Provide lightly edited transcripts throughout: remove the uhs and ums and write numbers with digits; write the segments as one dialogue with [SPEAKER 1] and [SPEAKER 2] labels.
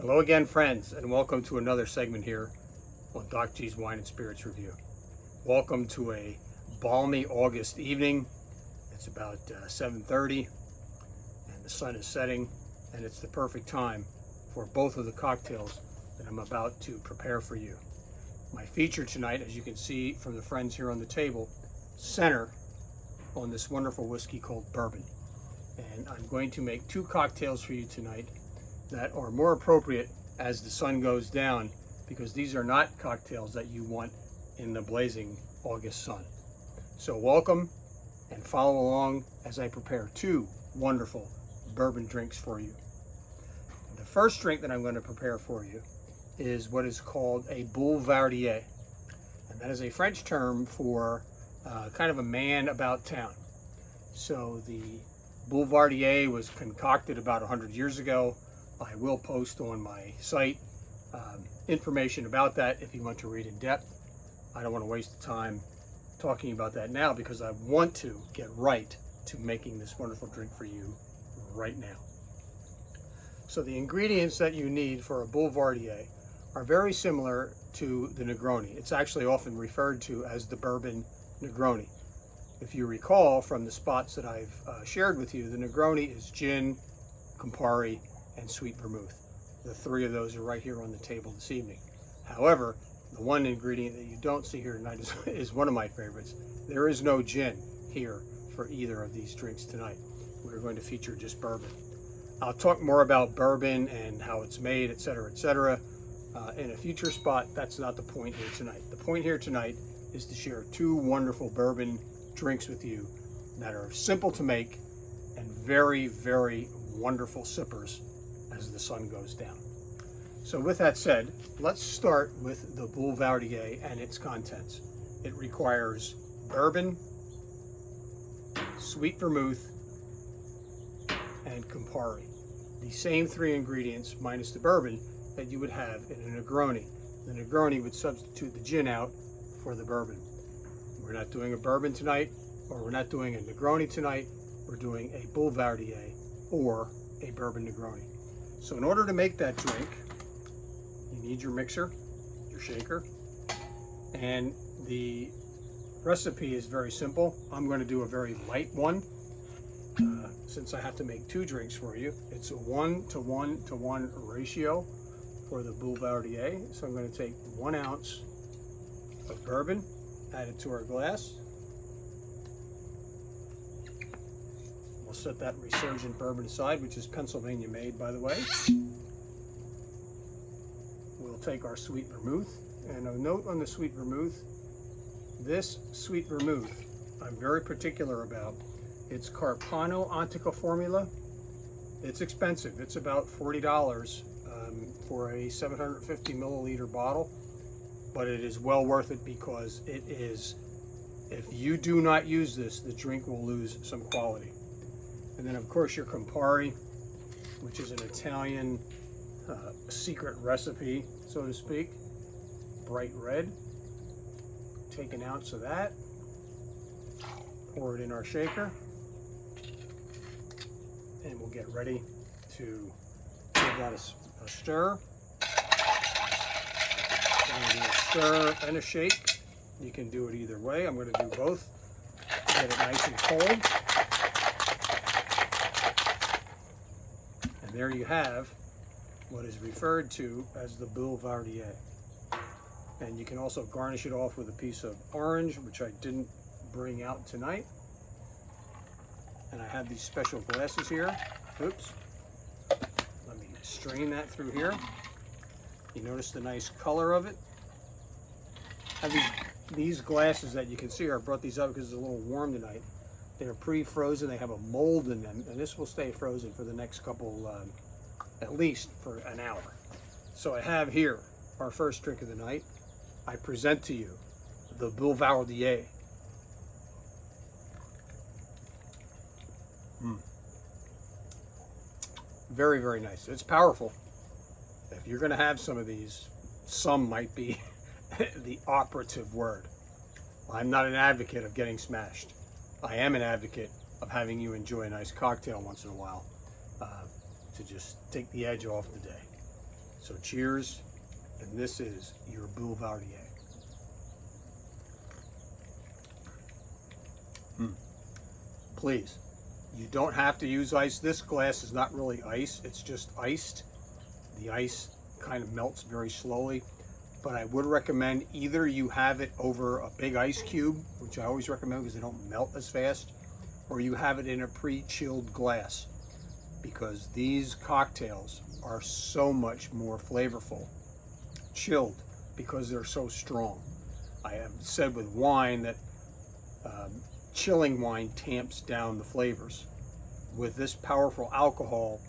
[SPEAKER 1] Hello again, friends, and welcome to another segment here on Doc G's Wine and Spirits Review. Welcome to a balmy August evening. It's about 7:30 and the sun is setting, and it's the perfect time for both of the cocktails that I'm about to prepare for you. My feature tonight, as you can see from the friends here on the table, center on this wonderful whiskey called Bourbon. And I'm going to make two cocktails for you tonight that are more appropriate as the sun goes down, because these are not cocktails that you want in the blazing August sun. So welcome and follow along as I prepare two wonderful bourbon drinks for you. The first drink that I'm going to prepare for you is what is called a boulevardier, and that is a French term for kind of a man about town. So the boulevardier was concocted about 100 years ago. I will post on my site information about that if you want to read in depth. I don't want to waste the time talking about that now because I want to get right to making this wonderful drink for you right now. So the ingredients that you need for a boulevardier are very similar to the Negroni. It's actually often referred to as the bourbon Negroni. If you recall from the spots that I've shared with you, the Negroni is gin, Campari, and sweet vermouth. The three of those are right here on the table this evening. However, the one ingredient that you don't see here tonight is one of my favorites. There is no gin here for either of these drinks tonight. We're going to feature just bourbon. I'll talk more about bourbon and how it's made, etc., etc. In a future spot. That's not the point here tonight. The point here tonight is to share two wonderful bourbon drinks with you that are simple to make and very, very wonderful sippers as the sun goes down. So with that said, let's start with the boulevardier and its contents. It requires bourbon, sweet vermouth, and Campari. The same three ingredients minus the bourbon that you would have in a Negroni. The Negroni would substitute the gin out for the bourbon. We're not doing a bourbon tonight, or we're not doing a Negroni tonight. We're doing a boulevardier or a bourbon Negroni. So in order to make that drink, you need your mixer, your shaker, and the recipe is very simple. I'm going to do a very light one since I have to make two drinks for you. It's a 1:1:1 ratio for the boulevardier. So I'm going to take 1 ounce of bourbon, add it to our glass. We'll set that Resurgent bourbon aside, which is Pennsylvania made, by the way. We'll take our sweet vermouth, and a note on the sweet vermouth. This sweet vermouth I'm very particular about. It's Carpano Antica formula. It's expensive. It's about $40 for a 750 milliliter bottle, but it is well worth it because it is, if you do not use this, the drink will lose some quality. And then of course your Campari, which is an Italian secret recipe, so to speak, bright red. Take 1 ounce of that, pour it in our shaker, and we'll get ready to give that a stir. I'm going to do a stir and a shake. You can do it either way. I'm going to do both. Get it nice and cold. And there you have what is referred to as the boulevardier. And you can also garnish it off with a piece of orange, which I didn't bring out tonight. And I have these special glasses here. Oops. Let me strain that through here. You notice the nice color of it. I have these glasses that you can see, I brought these up because it's a little warm tonight. They're pre-frozen, they have a mold in them, and this will stay frozen for the next couple, at least for an hour. So I have here our first drink of the night. I present to you the boulevardier. Very, very nice. It's powerful. If you're going to have some of these, some might be the operative word. I'm not an advocate of getting smashed. I am an advocate of having you enjoy a nice cocktail once in a while to just take the edge off the day. So cheers, and this is your Boulevardier. Please, you don't have to use ice. This glass is not really ice, it's just iced. The ice kind of melts very slowly, but I would recommend either you have it over a big ice cube, which I always recommend because they don't melt as fast, or you have it in a pre-chilled glass, because these cocktails are so much more flavorful chilled because they're so strong. I have said with wine that chilling wine tamps down the flavors. With this powerful alcohol,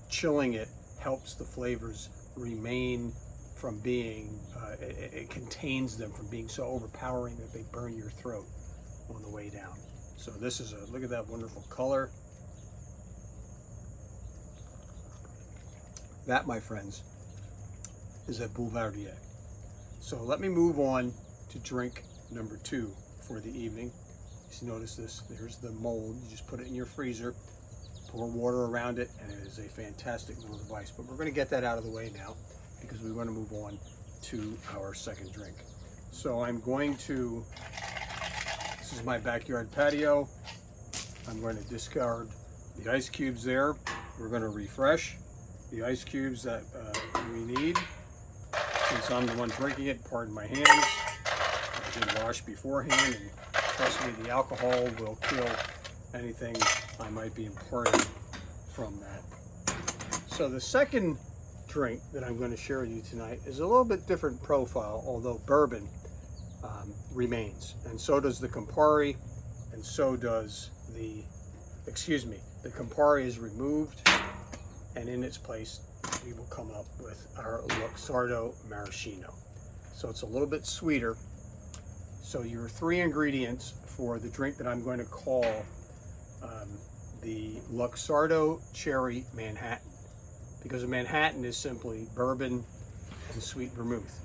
[SPEAKER 1] chilling it helps the flavors remain from being, it contains them from being so overpowering that they burn your throat on the way down. So this is look at that wonderful color. That, my friends, is a Boulevardier. So let me move on to drink number 2 for the evening. Just notice this, there's the mold. You just put it in your freezer, pour water around it, and it is a fantastic little device. But we're going to get that out of the way now because we want to move on to our second drink. So I'm going to, this is my backyard patio. I'm going to discard the ice cubes there. We're going to refresh the ice cubes that we need. Since I'm the one drinking it, pardon my hands. I did wash beforehand, and trust me, the alcohol will kill anything I might be imparting from that. So the second drink that I'm going to share with you tonight is a little bit different profile, although bourbon remains, and so does the Campari, and so does the, the Campari is removed, and in its place we will come up with our Luxardo Maraschino. So it's a little bit sweeter. So your 3 ingredients for the drink that I'm going to call the Luxardo Cherry Manhattan, because a Manhattan is simply bourbon and sweet vermouth.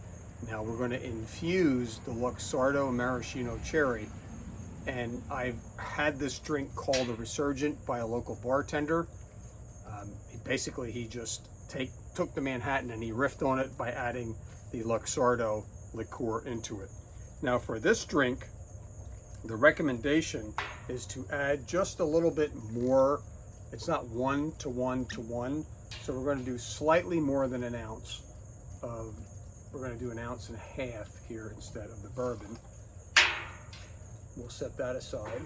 [SPEAKER 1] Now we're going to infuse the Luxardo Maraschino Cherry, and I've had this drink called a Resurgent by a local bartender. Basically, he just took the Manhattan and he riffed on it by adding the Luxardo liqueur into it. Now for this drink, the recommendation is to add just a little bit more. It's not 1 to 1 to 1, so we're going to do slightly more than an ounce of, we're going to do 1.5 ounces here instead of the bourbon. We'll set that aside.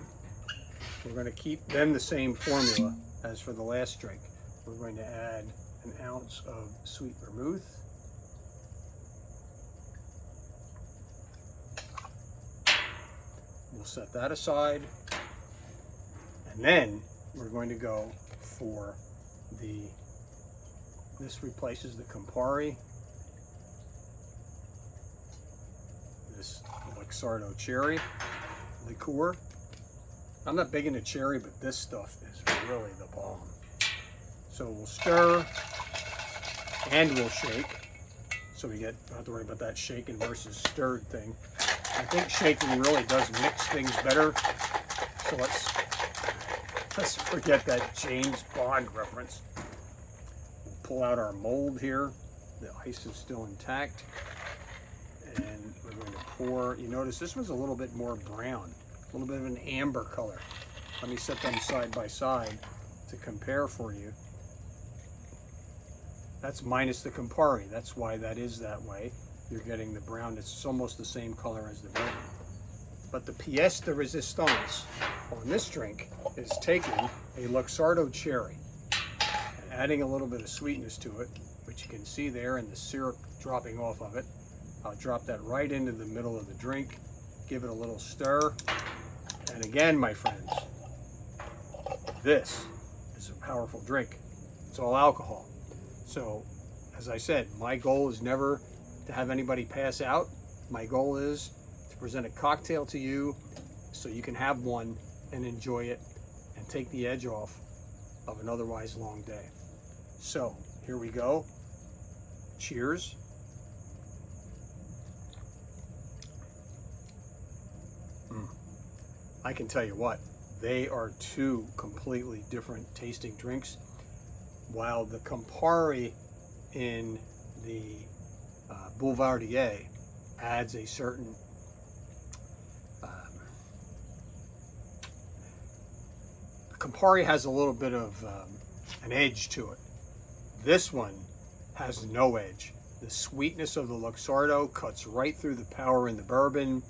[SPEAKER 1] We're going to keep then the same formula as for the last drink. We're going to add 1 ounce of sweet vermouth. We'll set that aside. And then we're going to go for this replaces the Campari. This Luxardo Cherry liqueur. I'm not big into cherry, but this stuff is really the bomb. So we'll stir and we'll shake. So we don't have to worry about that shaken versus stirred thing. I think shaking really does mix things better. So let's forget that James Bond reference. We'll pull out our mold here. The ice is still intact. And we're going to pour. You notice this one's a little bit more brown, a little bit of an amber color. Let me set them side by side to compare for you. That's minus the Campari. That's why that is that way. You're getting the brown. It's almost the same color as the bourbon. But the pièce de résistance on this drink is taking a Luxardo Cherry and adding a little bit of sweetness to it, which you can see there in the syrup dropping off of it. I'll drop that right into the middle of the drink, give it a little stir, and again, my friends, this is a powerful drink. It's all alcohol. So, as I said, my goal is never to have anybody pass out. My goal is to present a cocktail to you so you can have one and enjoy it and take the edge off of an otherwise long day. So, here we go. Cheers. I can tell you what, they are 2 completely different tasting drinks. While the Campari in the Boulevardier adds a certain Campari has a little bit of an edge to it. This one has no edge. The sweetness of the Luxardo cuts right through the power in the bourbon.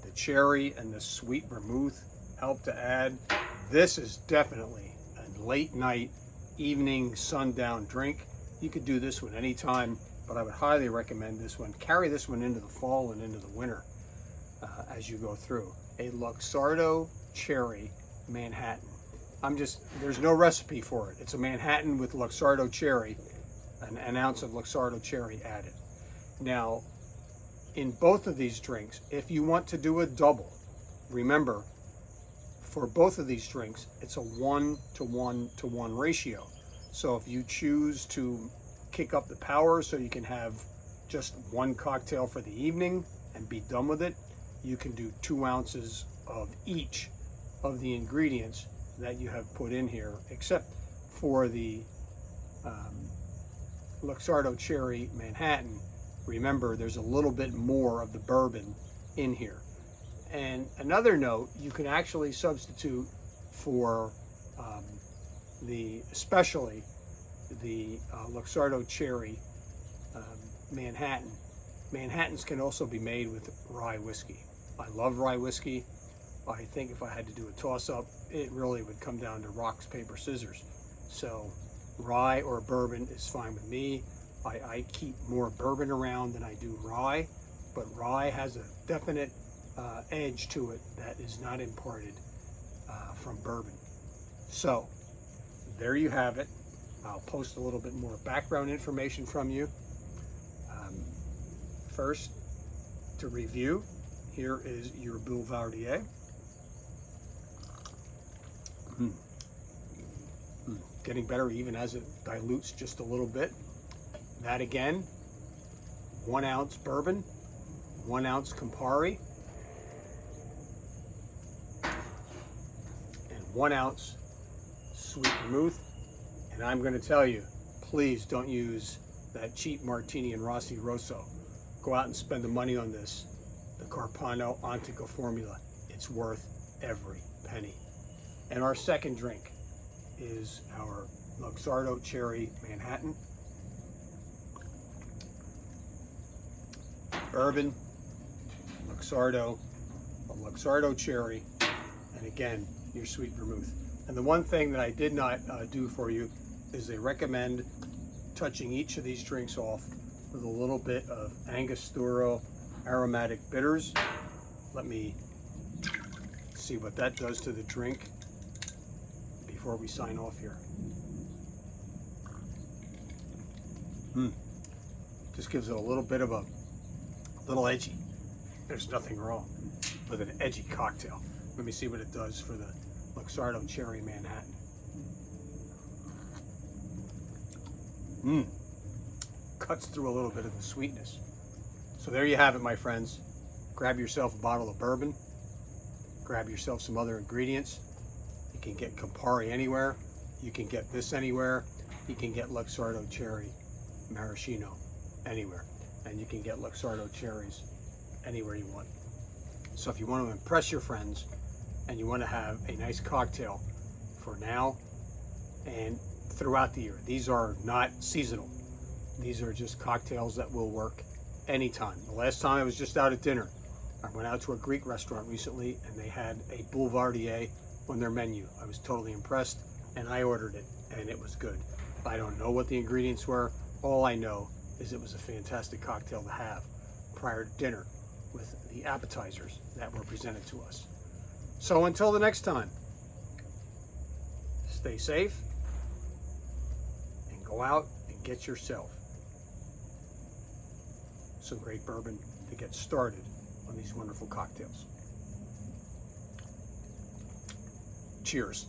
[SPEAKER 1] The cherry and the sweet vermouth help to add. This is definitely a late night, evening, sundown drink. You could do this one anytime, but I would highly recommend this one. Carry this one into the fall and into the winter as you go through. A Luxardo Cherry Manhattan. There's no recipe for it. It's a Manhattan with Luxardo Cherry, an ounce of Luxardo Cherry added. Now, in both of these drinks, if you want to do a double, remember, for both of these drinks, it's a 1:1:1 ratio. So if you choose to kick up the power so you can have just one cocktail for the evening and be done with it, you can do 2 ounces of each of the ingredients that you have put in here, except for the Luxardo Cherry Manhattan. Remember, there's a little bit more of the bourbon in here. And another note, you can actually substitute for especially the Luxardo Cherry Manhattan. Manhattans can also be made with rye whiskey. I love rye whiskey. I think if I had to do a toss-up, it really would come down to rocks, paper, scissors. So rye or bourbon is fine with me. I keep more bourbon around than I do rye, but rye has a definite edge to it that is not imparted from bourbon. So there you have it. I'll post a little bit more background information from you. First, to review, here is your Boulevardier. Getting better even as it dilutes just a little bit. That again, 1 ounce bourbon, 1 ounce Campari, and 1 ounce sweet vermouth. And I'm going to tell you, please don't use that cheap Martini and Rossi Rosso. Go out and spend the money on this. The Carpano Antico formula. It's worth every penny. And our second drink is our Luxardo Cherry Manhattan. Bourbon, Luxardo, a Luxardo Cherry, and again, your sweet vermouth. And the one thing that I did not do for you is they recommend touching each of these drinks off with a little bit of Angostura aromatic bitters. Let me see what that does to the drink before we sign off here. Just gives it a little bit of a little edgy. There's nothing wrong with an edgy cocktail. Let me see what it does for the Luxardo Cherry Manhattan. Cuts through a little bit of the sweetness. So there you have it, my friends. Grab yourself a bottle of bourbon. Grab yourself some other ingredients. You can get Campari anywhere. You can get this anywhere. You can get Luxardo Cherry Maraschino anywhere. And you can get Luxardo cherries anywhere you want. So if you want to impress your friends and you want to have a nice cocktail for now and throughout the year, these are not seasonal. These are just cocktails that will work anytime. The last time I was just out at dinner, I went out to a Greek restaurant recently and they had a Boulevardier on their menu. I was totally impressed and I ordered it and it was good. I don't know what the ingredients were. All I know is it was a fantastic cocktail to have prior to dinner with the appetizers that were presented to us. So until the next time, stay safe and go out and get yourself some great bourbon to get started on these wonderful cocktails. Cheers.